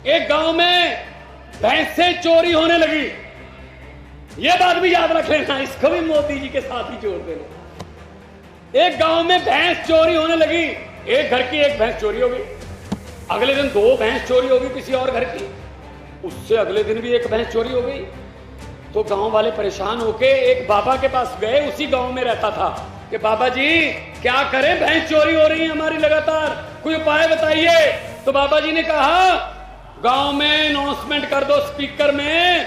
एक गांव में भैंसें चोरी होने लगी। यह बात भी याद रख लेना, इसको भी मोदी जी के साथ ही जोड़ देना। एक गांव में भैंस चोरी होने लगी। एक घर की एक भैंस चोरी हो गई, अगले दिन दो भैंस चोरी हो गई किसी और घर की, उससे अगले दिन भी एक भैंस चोरी हो गई। तो गांव वाले परेशान होके एक बाबा के पास गए, उसी गांव में रहता था, कि बाबा जी क्या करें, भैंस चोरी हो रही है हमारी लगातार, कोई उपाय बताइए। तो बाबा जी ने कहा गांव में अनाउंसमेंट कर दो स्पीकर में,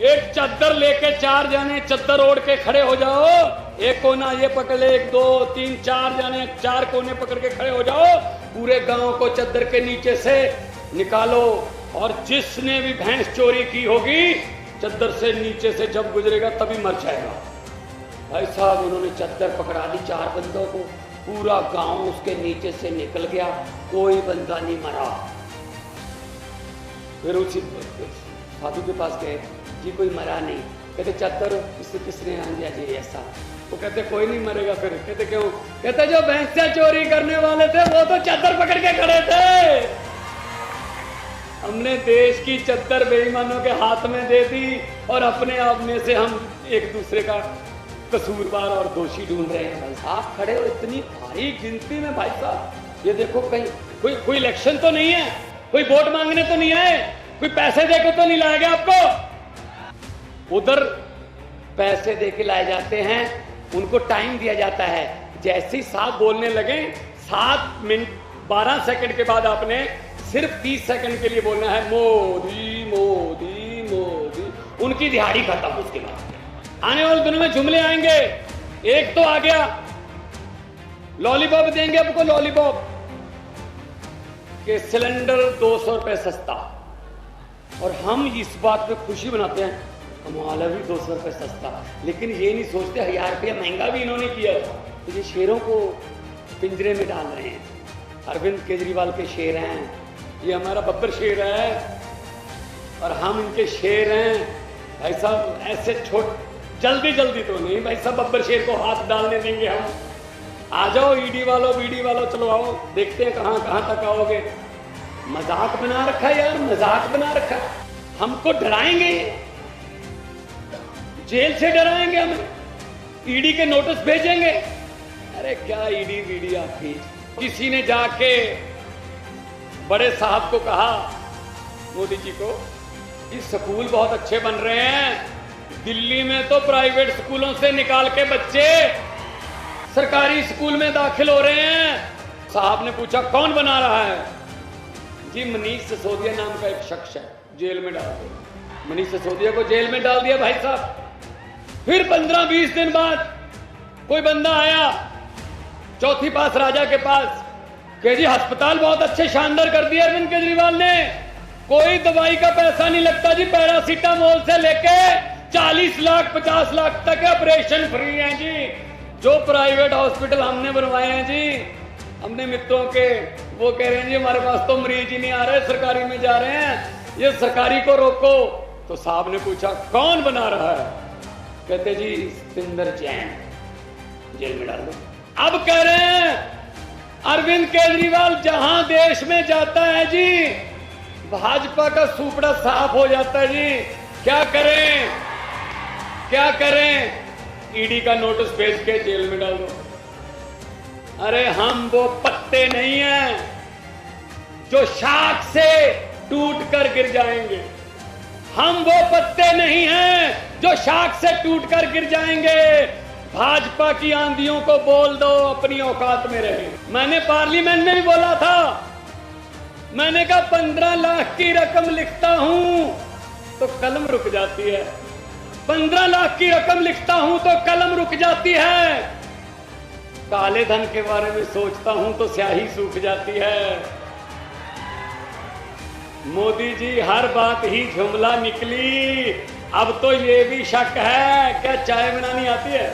एक चद्दर लेके चार जाने चद्दर ओढ़ के खड़े हो जाओ, एक कोना ये पकड़ ले, एक दो तीन चार जाने चार कोने पकड़ के खड़े हो जाओ, पूरे गांव को चद्दर के नीचे से निकालो, और जिसने भी भैंस चोरी की होगी चद्दर से नीचे से जब गुजरेगा तभी मर जाएगा। भाई साहब उन्होंने चद्दर पकड़ा दी चार बंदों को, पूरा गांव उसके नीचे से निकल गया, कोई बंदा नहीं मरा। फिर उसी साधु के पास गए, जी कोई मरा नहीं। कहते चद्दर इससे किसने आ दिया जी ऐसा? वो कहते कोई नहीं मरेगा। फिर कहते क्यों? कहते जो भैंसें चोरी करने वाले थे वो तो चद्दर पकड़ के खड़े थे, हमने देश की चद्दर बेईमानों के हाथ में दे दी और अपने आप में से हम एक दूसरे का कसूरवार और दोषी ढूंढ रहे हैं। भाई साहब खड़े हो इतनी भारी गिनती में, भाई साहब ये देखो कहीं कोई इलेक्शन तो नहीं है, कोई वोट मांगने तो नहीं आए, कोई पैसे देकर तो नहीं लाया गया आपको। उधर पैसे देके लाए जाते हैं, उनको टाइम दिया जाता है, जैसे ही साहब बोलने लगे 7 मिनट 12 सेकंड के बाद आपने सिर्फ 30 सेकंड के लिए बोलना है मोदी मोदी मोदी, उनकी दिहाड़ी खत्म। उसके बाद आने वाले दिनों में जुमले आएंगे। एक तो आ गया लॉलीपॉप देंगे आपको, लॉलीपॉप के सिलेंडर 200 रुपए सस्ता, और हम इस बात पे खुशी बनाते हैं कमाल है भी 200 रुपए सस्ता, लेकिन ये नहीं सोचते 1000 रुपया महंगा भी इन्होंने किया। तो ये शेरों को पिंजरे में डाल रहे हैं। अरविंद केजरीवाल के शेर हैं, ये हमारा बब्बर शेर है और हम इनके शेर हैं। भाई साहब ऐसे जल्दी जल्दी तो नहीं भाई साहब बब्बर शेर को हाथ डालने देंगे हम। आ जाओ ईडी वालों बीडी वालों, चलो आओ देखते हैं कहां कहां तक आओगे। मजाक बना रखा है यार, मजाक बना रखा है। हमको डराएंगे, जेल से डराएंगे, हमें ईडी के नोटिस भेजेंगे। अरे क्या ईडी वीडी आपकी। किसी ने जाके बड़े साहब को कहा, मोदी जी को, कि स्कूल बहुत अच्छे बन रहे हैं, दिल्ली में तो प्राइवेट स्कूलों से निकाल के बच्चे सरकारी स्कूल में दाखिल हो रहे हैं। साहब ने पूछा कौन बना रहा है? जी मनीष सिसोदिया नाम का एक शख्स है, जेल में डाल दिया। मनीष सिसोदिया को जेल में डाल दिया भाई साहब। फिर 15-20 दिन बाद कोई बंदा आया चौथी पास राजा के पास, कि जी अस्पताल बहुत अच्छे शानदार कर दिए अरविंद केजरीवाल ने, कोई दवाई का पैसा नहीं लगता जी, पैरासीटामोल से लेके 40 लाख 50 लाख तक ऑपरेशन फ्री है जी। जो प्राइवेट हॉस्पिटल हमने बनवाए हैं जी, हमने मित्रों के, वो कह रहे हैं जी हमारे पास तो मरीज ही नहीं आ रहे, सरकारी में जा रहे हैं, ये सरकारी को रोको। तो साहब ने पूछा कौन बना रहा है? कहते जी सतिंदर जैन, जेल में डाल दो। अब कह रहे हैं अरविंद केजरीवाल जहां देश में जाता है जी, भाजपा का सुपड़ा साफ हो जाता है जी। क्या करें क्या करें? ईडी का नोटिस भेज के जेल में डाल दो। अरे हम वो पत्ते नहीं हैं जो शाख से टूट कर गिर जाएंगे, हम वो पत्ते नहीं हैं जो शाख से टूट कर गिर जाएंगे। भाजपा की आंधियों को बोल दो अपनी औकात में रहे। मैंने पार्लियामेंट में भी बोला था, मैंने कहा 15 लाख की रकम लिखता हूं तो कलम रुक जाती है, 15 लाख की रकम लिखता हूं तो कलम रुक जाती है, काले धन के बारे में सोचता हूं तो स्याही सूख जाती है। मोदी जी हर बात ही जुमला निकली। अब तो ये भी शक है क्या चाय बनानी आती है?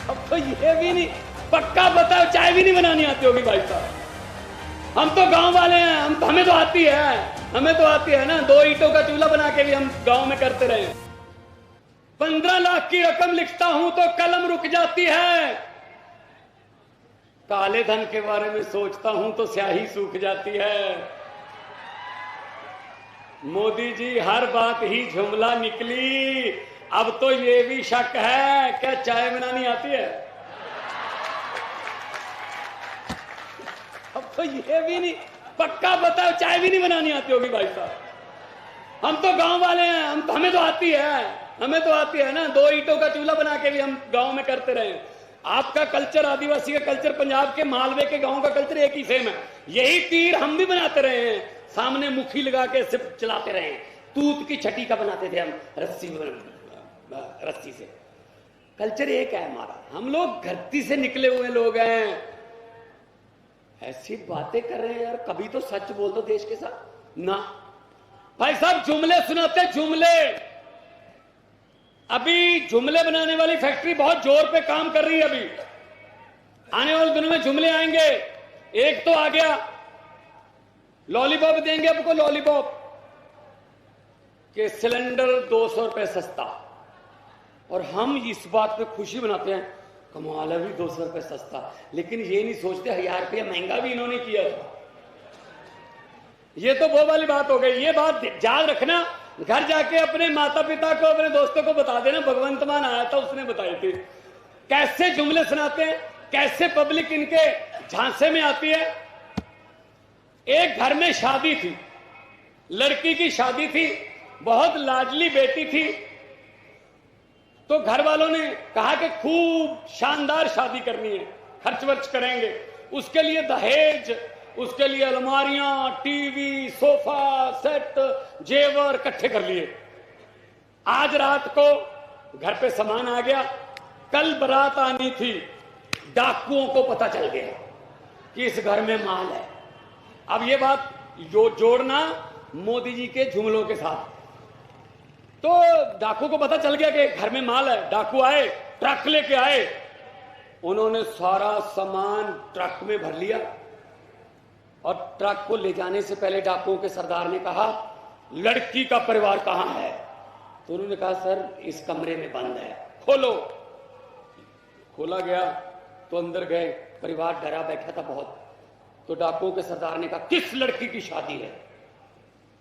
अब तो ये भी नहीं पक्का बताओ, चाय भी नहीं बनानी आती होगी भाई साहब। हम तो गांव वाले हैं, हमें तो आती है, हमें तो आती है ना, 2 ईंटों का चूल्हा बना के भी हम गांव में करते रहे। 15 लाख की रकम लिखता हूं तो कलम रुक जाती है, काले धन के बारे में सोचता हूं तो स्याही सूख जाती है। मोदी जी हर बात ही जुमला निकली। अब तो ये भी शक है, क्या चाय बनानी आती है? अब तो ये भी नहीं पक्का बताओ, चाय भी नहीं बनानी आती होगी भाई साहब। हम तो गांव वाले हैं, हमें तो आती है ना। 2 ईंटों का चूल्हा बना के भी हम गांव में करते रहे। आपका कल्चर, आदिवासी का कल्चर, पंजाब के मालवे के गांव का कल्चर एक ही सेम है। यही तीर हम भी बनाते रहे हैं, सामने मुखी लगा के सिर्फ चलाते रहे। तूत की छठी का बनाते थे हम, रस्सी से। कल्चर एक है हमारा, हम लोग धरती से निकले हुए लोग हैं। ऐसी बातें कर रहे हैं यार, कभी तो सच बोल दो देश के साथ ना। भाई साहब जुमले सुनाते, जुमले। अभी जुमले बनाने वाली फैक्ट्री बहुत जोर पे काम कर रही है। अभी आने वाले दिनों में जुमले आएंगे। एक तो आ गया, लॉलीपॉप देंगे आपको, लॉलीपॉप के सिलेंडर 200 रुपए सस्ता। और हम इस बात पे खुशी मनाते हैं, कमाल है भी 200 रुपए सस्ता। लेकिन ये नहीं सोचते 1000 रुपया महंगा भी इन्होंने किया था। ये तो वो वाली बात हो गई। ये बात याद रखना, घर जाके अपने माता पिता को, अपने दोस्तों को बता देना। भगवंत मान आया था, उसने बताई थी कैसे जुमले सुनाते हैं, कैसे पब्लिक इनके झांसे में आती है। एक घर में शादी थी, लड़की की शादी थी, बहुत लाडली बेटी थी। तो घर वालों ने कहा कि खूब शानदार शादी करनी है, खर्च वर्च करेंगे, उसके लिए दहेज, उसके लिए अलमारियां, टीवी, सोफा सेट, जेवर इकट्ठे कर लिए। आज रात को घर पे सामान आ गया, कल बारात आनी थी। डाकुओं को पता चल गया कि इस घर में माल है। अब ये बात जोड़ना मोदी जी के जुमलों के साथ। तो डाकू को पता चल गया कि घर में माल है। डाकू आए, ट्रक लेके आए, उन्होंने सारा सामान ट्रक में भर लिया। और ट्रक को ले जाने से पहले डाकुओं के सरदार ने कहा, लड़की का परिवार कहां है? तो उन्होंने कहा, सर इस कमरे में बंद है, खोलो। खोला गया तो अंदर गए, परिवार डरा बैठा था बहुत। तो डाकुओं के सरदार ने कहा, किस लड़की की शादी है?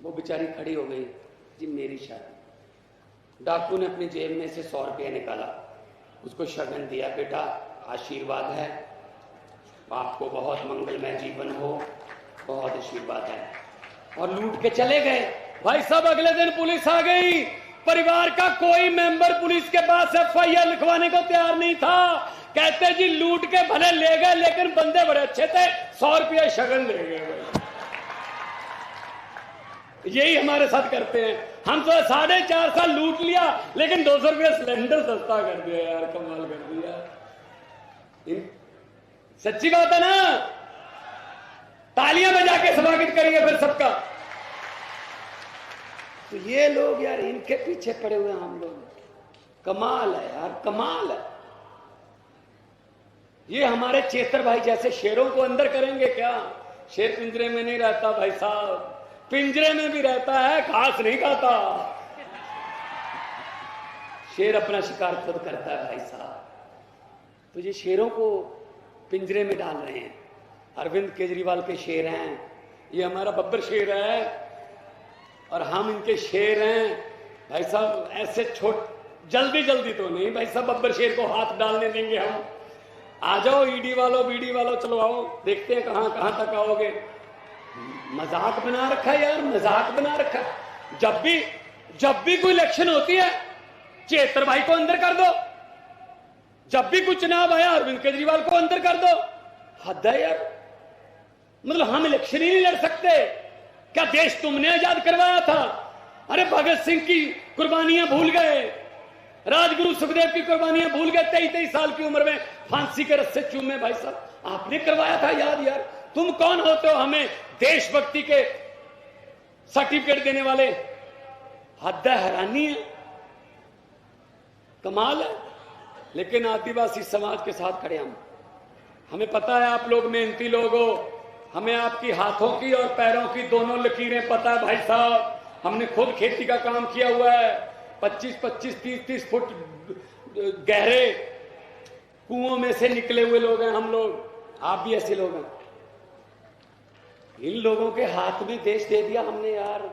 वो बेचारी खड़ी हो गई, जी मेरी शादी। डाकू ने अपनी जेब में से 100 रुपया निकाला, उसको शगन दिया, बेटा आशीर्वाद है, आपको बहुत मंगलमय जीवन हो, बहुत आशीर्वाद है। और लूट के चले गए। भाई साहब अगले दिन पुलिस आ गई। परिवार का कोई मेंबर पुलिस के पास FIR लिखवाने को तैयार नहीं था। कहते जी लूट के भले ले गए, लेकिन बंदे बड़े अच्छे थे, 100 रुपया शगन दे गए। यही हमारे साथ करते हैं। हम तो 4.5 साल लूट लिया, लेकिन 200 रुपया सिलेंडर सस्ता कर दिया यार, कमाल कर दिया। सच्ची बात है ना? तालियां बजा के स्वागत करिए फिर सबका। तो ये लोग यार, इनके पीछे पड़े हुए हैं हम लोग। कमाल है यार, कमाल है। ये हमारे चेतर भाई जैसे शेरों को अंदर करेंगे क्या? शेर पिंजरे में नहीं रहता भाई साहब, पिंजरे में भी रहता है, घास नहीं खाता। शेर अपना शिकार खुद करता है भाई साहब। तो ये शेरों को पिंजरे में डाल रहे हैं। अरविंद केजरीवाल के शेर हैं, ये हमारा बब्बर शेर है, और हम इनके शेर हैं भाई साहब। ऐसे जल्दी जल्दी तो नहीं भाई साहब, बब्बर शेर को हाथ डालने देंगे हम। आ जाओ ईडी वालों, बीडी वालों, चलो आओ, देखते हैं कहां कहां तक आओगे। मजाक बना रखा है यार, मजाक बना रखा है। जब भी कोई इलेक्शन होती है, चेतर भाई को अंदर कर दो। जब भी कोई चुनाव आया, अरविंद केजरीवाल को अंदर कर दो। हद है यार, मतलब हम इलेक्शन ही नहीं लड़ सकते क्या? देश तुमने आजाद करवाया था। अरे भगत सिंह की कुर्बानियां भूल गए, राजगुरु सुखदेव की कुर्बानियां भूल गए। 23 साल की उम्र में फांसी के रस्से चूमे भाई साहब, आपने करवाया था याद यार। तुम कौन होते हो हमें देशभक्ति के सर्टिफिकेट देने वाले? हद है, हैरानी है, कमाल है। लेकिन आदिवासी समाज के साथ खड़े हम। हमें पता है आप लोग मेहनती लोग हो, हमें आपकी हाथों की और पैरों की दोनों लकीरें पता है भाई साहब। हमने खुद खेती का काम किया हुआ है। 25-25, 30-30 फुट गहरे कुओं में से निकले हुए लोग हैं हम लोग। आप भी ऐसे लोग हैं। इन लोगों के हाथ में देश दे दिया हमने यार।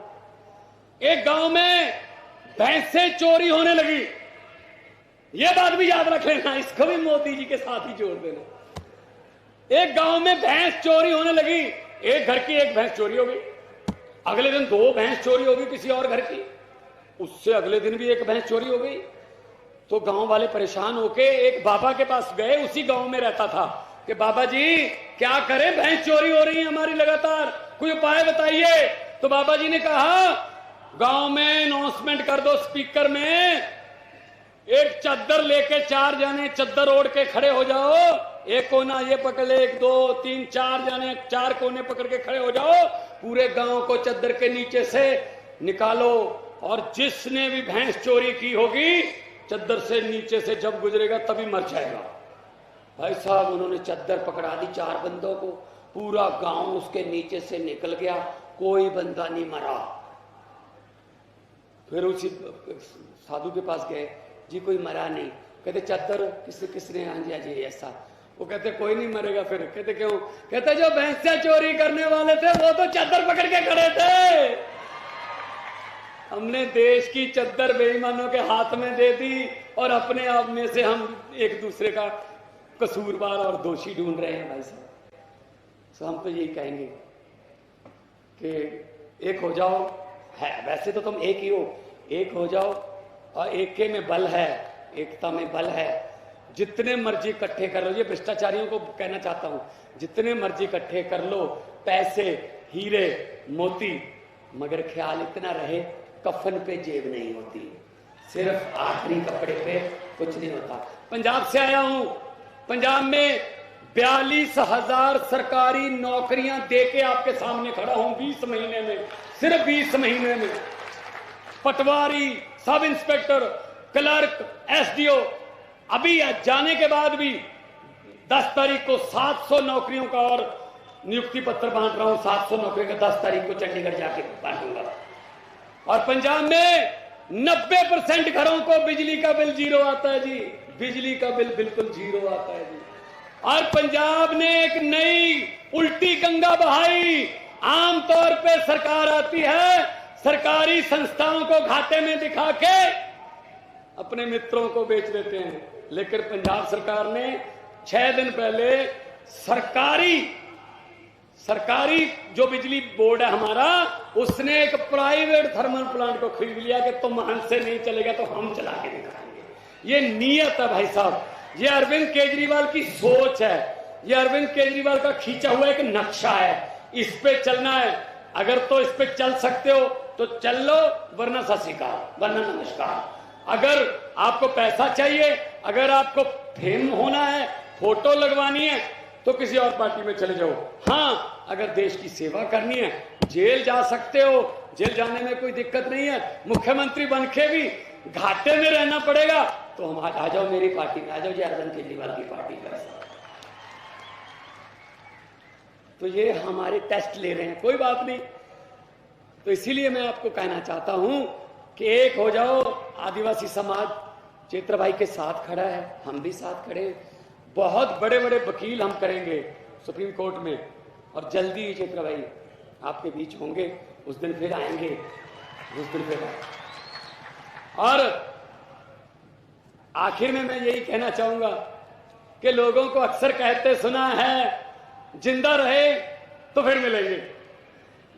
एक गांव में भैंसें चोरी होने लगी, यह बात भी याद रख लेना, इसको भी मोदी जी के साथ ही जोड़ देना। एक गांव में भैंस चोरी होने लगी, एक घर की एक भैंस चोरी हो गई, अगले दिन 2 भैंस चोरी हो गई किसी और घर की, उससे अगले दिन भी एक भैंस चोरी हो गई। तो गांव वाले परेशान होके एक बाबा के पास गए, उसी गांव में रहता था, कि बाबा जी क्या करें, भैंस चोरी हो रही है हमारी लगातार, कोई उपाय बताइए। तो बाबा जी ने कहा गांव में अनाउंसमेंट कर दो स्पीकर में, एक चद्दर लेके 4 जने चद्दर ओढ़ के खड़े हो जाओ, एक कोना ये पकड़ ले, 1 2 3 4 जने 4 कोने पकड़ के खड़े हो जाओ, पूरे गांव को चद्दर के नीचे से निकालो, और जिसने भी भैंस चोरी की होगी चद्दर से नीचे से जब गुजरेगा तभी मर जाएगा। भाई साहब उन्होंने चद्दर पकड़ा दी 4 बंदों को, पूरा गांव उसके नीचे से निकल गया, कोई बंदा नहीं मरा। फिर उसी साधु के पास गए, जी कोई मरा नहीं। कहते चद्दर किसने हाँ जी ऐसा। वो कहते कोई नहीं मरेगा। फिर कहते क्यों? कहते जो भैंसें चोरी करने वाले थे वो तो चद्दर पकड़ के खड़े थे, हमने देश की चद्दर बेईमानों के हाथ में दे दी, और अपने आप में से हम एक दूसरे का कसूरवार और दोषी ढूंढ रहे हैं। भाई साहब तो हम तो यही कहेंगे कि एक हो जाओ, है वैसे तो तुम एक ही हो, एक हो जाओ, और एक में बल है, एकता में बल है। जितने मर्जी इकट्ठे कर लो, ये भ्रष्टाचारियों को कहना चाहता हूं, जितने मर्जी इकट्ठे कर लो पैसे, हीरे मोती, मगर ख्याल इतना रहे कफन पे जेब नहीं होती, सिर्फ आखिरी कपड़े पे कुछ नहीं होता। पंजाब से आया हूं, पंजाब में 42,000 सरकारी नौकरियां देके आपके सामने खड़ा हूं 20 महीने में, सिर्फ 20 महीने में। पटवारी, सब इंस्पेक्टर, क्लर्क, एसडीओ, अभी जाने के बाद भी 10 तारीख को 700 नौकरियों का और नियुक्ति पत्र बांट रहा हूं। 700 नौकरियों का 10 तारीख को चंडीगढ़ जाके बांटूंगा। और पंजाब में 90% घरों को बिजली का बिल 0 आता है जी, बिजली का बिल बिल्कुल 0 आता है जी। और पंजाब ने एक नई उल्टी गंगा बहाई। आमतौर पे सरकार आती है, सरकारी संस्थाओं को घाटे में दिखा के अपने मित्रों को बेच देते हैं, लेकिन पंजाब सरकार ने 6 दिन पहले सरकारी जो बिजली बोर्ड है हमारा, उसने एक प्राइवेट थर्मल प्लांट को खरीद लिया कि तुम हमसे नहीं चलेगा तो हम चला के दिखाएंगे। ये नियत है भाई साहब, ये अरविंद केजरीवाल की सोच है, ये अरविंद केजरीवाल का खींचा हुआ एक नक्शा है, इस पे चलना है। अगर तो इस पे चल सकते हो तो चल लो, वरना सत श्री अकाल, वरना नमस्कार। अगर आपको पैसा चाहिए, अगर आपको फेम होना है, फोटो लगवानी है, तो किसी और पार्टी में चले जाओ। हाँ, अगर देश की सेवा करनी है, जेल जा सकते हो, जेल जाने में कोई दिक्कत नहीं है। मुख्यमंत्री बनके भी घाटे में रहना पड़ेगा तो हम आ जाओ मेरी पार्टी में, आ जाओ जी अरविंद केजरीवाल की पार्टी में। तो ये हमारे टेस्ट ले रहे हैं, कोई बात नहीं। तो इसीलिए मैं आपको कहना चाहता हूं कि एक हो जाओ। आदिवासी समाज चेत्र भाई के साथ खड़ा है, हम भी साथ खड़े हैं। बहुत बड़े बड़े वकील हम करेंगे सुप्रीम कोर्ट में, और जल्दी ही चेत्र भाई आपके बीच होंगे, उस दिन फिर आएंगे, उस दिन फिर आएंगे। और आखिर में मैं यही कहना चाहूंगा कि लोगों को अक्सर कहते सुना है जिंदा रहे तो फिर मिलेंगे।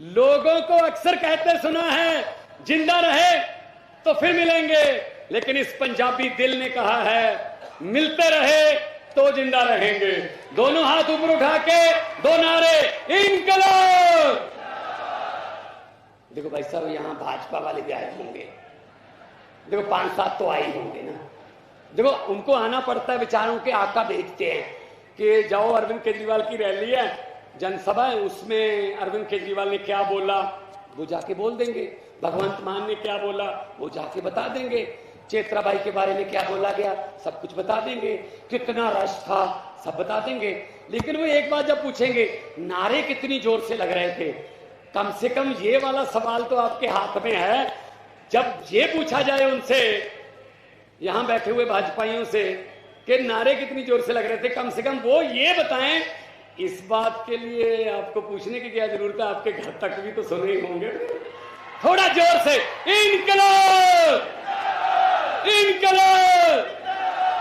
लोगों को अक्सर कहते सुना है जिंदा रहे तो फिर मिलेंगे, लेकिन इस पंजाबी दिल ने कहा है मिलते रहे तो जिंदा रहेंगे। दोनों हाथ ऊपर उठा के 2 नारे, इंकलाब। देखो भाई साहब, यहां भाजपा वाले भी आए होंगे, देखो 5-7 तो आए होंगे ना। देखो उनको आना पड़ता है, बेचारों के आका भेजते हैं कि जाओ अरविंद केजरीवाल की रैली है, जनसभा है, उसमें अरविंद केजरीवाल ने क्या बोला वो जाके बोल देंगे, भगवंत मान ने क्या बोला वो जाके बता देंगे, चेत्रा बाई के बारे में क्या बोला गया सब कुछ बता देंगे, कितना रश था सब बता देंगे। लेकिन वो एक बात जब पूछेंगे नारे कितनी जोर से लग रहे थे, कम से कम ये वाला सवाल तो आपके हाथ में है। जब ये पूछा जाए उनसे, यहां बैठे हुए भाजपाइयों से, कि नारे कितनी जोर से लग रहे थे, कम से कम वो ये बताएं इस बात के लिए आपको पूछने की क्या जरूरत है, आपके घर तक भी तो सुने ही होंगे। थोड़ा जोर से इनकलाब, इनकलाब।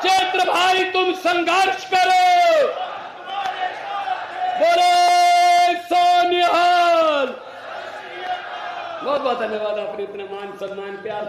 चैत्र भाई तुम संघर्ष करो, बोलो सोनिहाल। बहुत बहुत धन्यवाद, आपने इतना मान सम्मान प्यार